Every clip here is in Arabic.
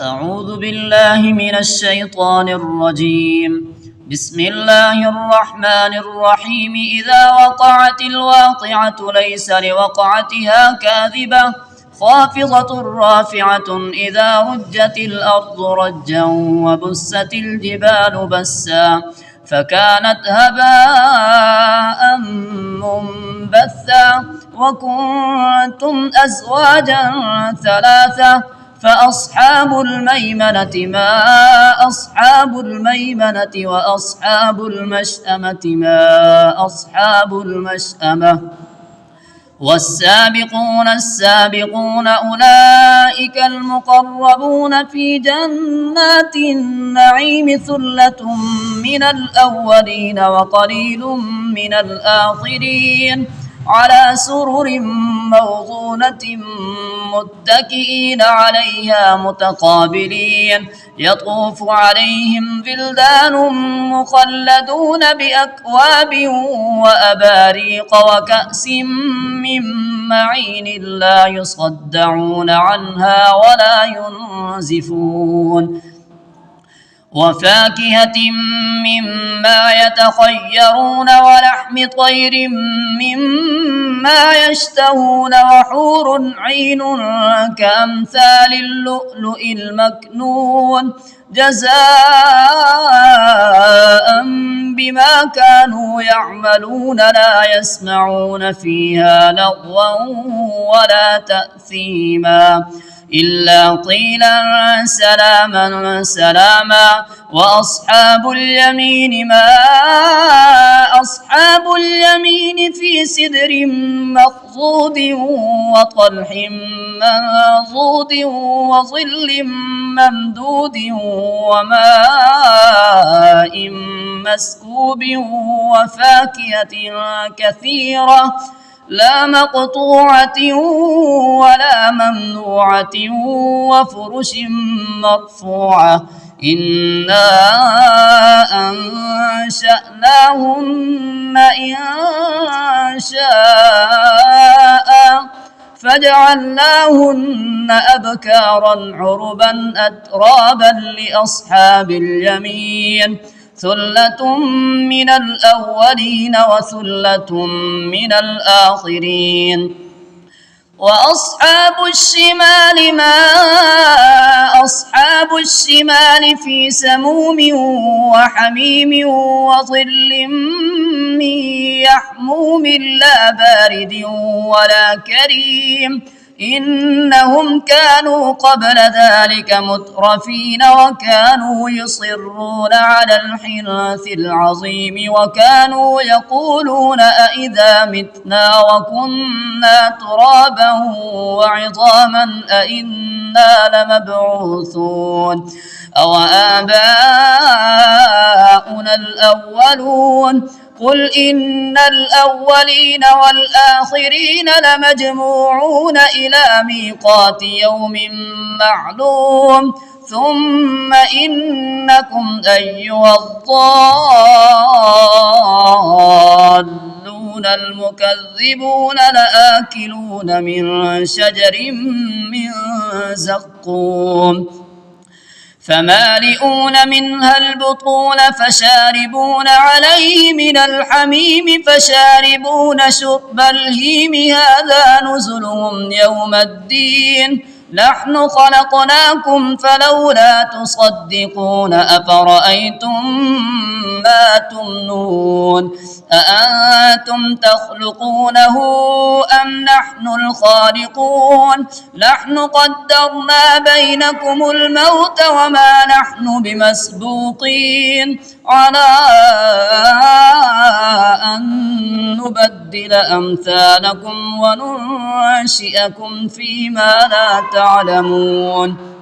أعوذ بالله من الشيطان الرجيم. بسم الله الرحمن الرحيم. إذا وقعت الواقعة ليس لوقعتها كاذبة خافضة رافعة إذا رجت الأرض رجا وبست الجبال بسا فكانت هباء منبثا وكنتم أزواجا ثلاثة فأصحاب الميمنة ما أصحاب الميمنة وأصحاب المشأمة ما أصحاب المشأمة والسابقون السابقون أولئك المقربون في جنات النعيم ثلة من الأولين وقليل من الآخرين على سرر موضونة متكئين عليها متقابلين يطوف عليهم بلدان مخلدون بأكواب وأباريق وكأس من معين لا يصدعون عنها ولا ينزفون وفاكهة مما يتخيرون ولحم طير مما يشتهون وحور عين كأمثال اللؤلؤ المكنون جزاء بما كانوا يعملون لا يسمعون فيها لغوا ولا تأثيما إلا قيلا سلاما سلاما وأصحاب اليمين ما أصحاب اليمين في سدر مخضود وطلح منضود وظل ممدود وماء مسكوب وفاكهة كثيرة لا مقطوعة ولا ممنوعة وفرش مرفوعة إنا أنشأناهن إن شاء فجعلناهن أبكارا عربا أترابا لأصحاب اليمين ثلة من الأولين وثلة من الآخرين وأصحاب الشمال ما أصحاب الشمال في سموم وحميم وظل من يحموم لا بارد ولا كريم إنهم كانوا قبل ذلك مترفين وكانوا يصرون على الحنث العظيم وكانوا يقولون أئذا متنا وكنا ترابا وعظاما أئنا لمبعوثون أو آباؤنا الأولون قل إن الأولين والآخرين لمجموعون إلى ميقات يوم معلوم ثم إنكم أيها الضالون المكذبون لآكلون من شجر من زقوم فمالئون منها البطون فشاربون عليه من الحميم فشاربون شرب الهيم هذا نزلهم يوم الدين نحن خلقناكم فلولا تصدقون أفرأيتم ما تمنون أأنتم تخلقونه أم نحن الخالقون نحن قدرنا بينكم الموت وما نحن بمسبوقين على أن نبدل أمثالكم وننشئكم فيما لا تعلمون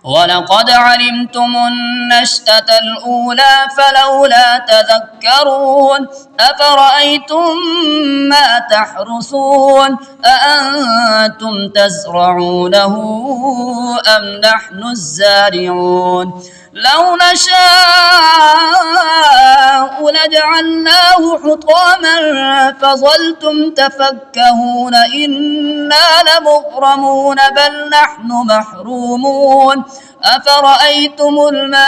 ولقد علمتم النشأة الأولى فلولا تذكرون أفرأيتم ما تحرثون أأنتم تزرعونه أم نحن الزارعون لو نشاء لجعلناه حطاما فظلتم تفكهون إنا لمغرمون بل نحن محرومون أفرأيتم الماء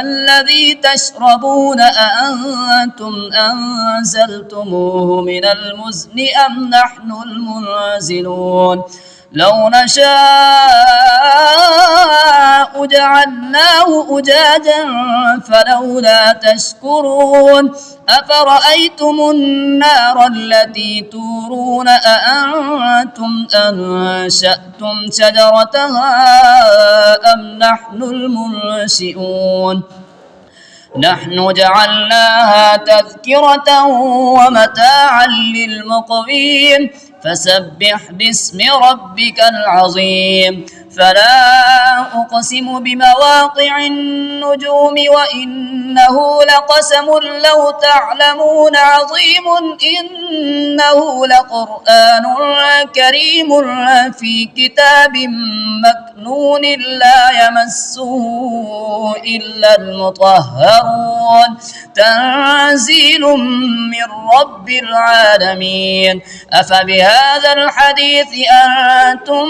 الذي تشربون أأنتم أنزلتموه من المزن أم نحن المنزلون لو نشاء جعلناه أجاجا فلولا تشكرون أفرأيتم النار التي تورون أأنتم أنشأتم شجرتها أم نحن المنشئون نحن جعلناها تذكرة ومتاعا للمقوين فسبح باسم ربك العظيم فلا أقسم بمواقع النجوم وإنه لقسم لو تعلمون عظيم إنه لقرآن كريم في كتاب مكنون لا يمسه إلا المطهرون تنزيل من رب العالمين أفبهذا الحديث أنتم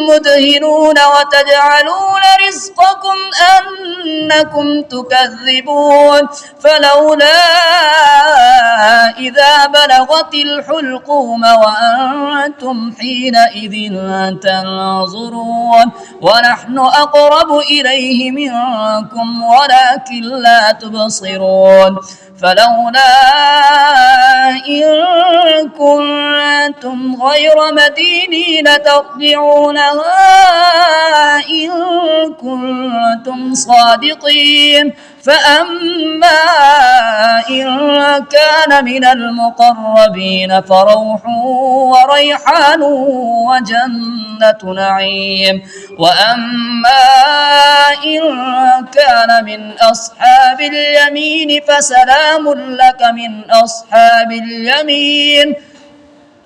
مدهنون وتجعلون رزقكم أنكم تكذبون فلولا إذا بلغت الحلقوم وأنتم حينئذ تنظرون ونحن أقرب إليه منكم ولكن لا تبصرون فلولا إن كنتم غير مدينين ترجعونها إن كنتم صادقين فأما إن كان من المقربين فروح وريحان وجنة نعيم وأما إن كان من أصحاب اليمين فسلام لك من أصحاب اليمين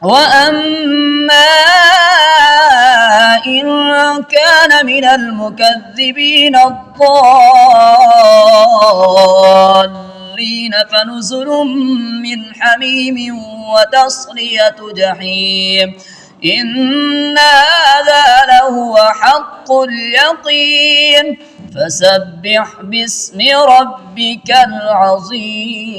وأما إن كان من المكذبين الضالين فنزل من حميم وتصلية جحيم إن هذا لهو حق اليقين فسبح باسم ربك العظيم.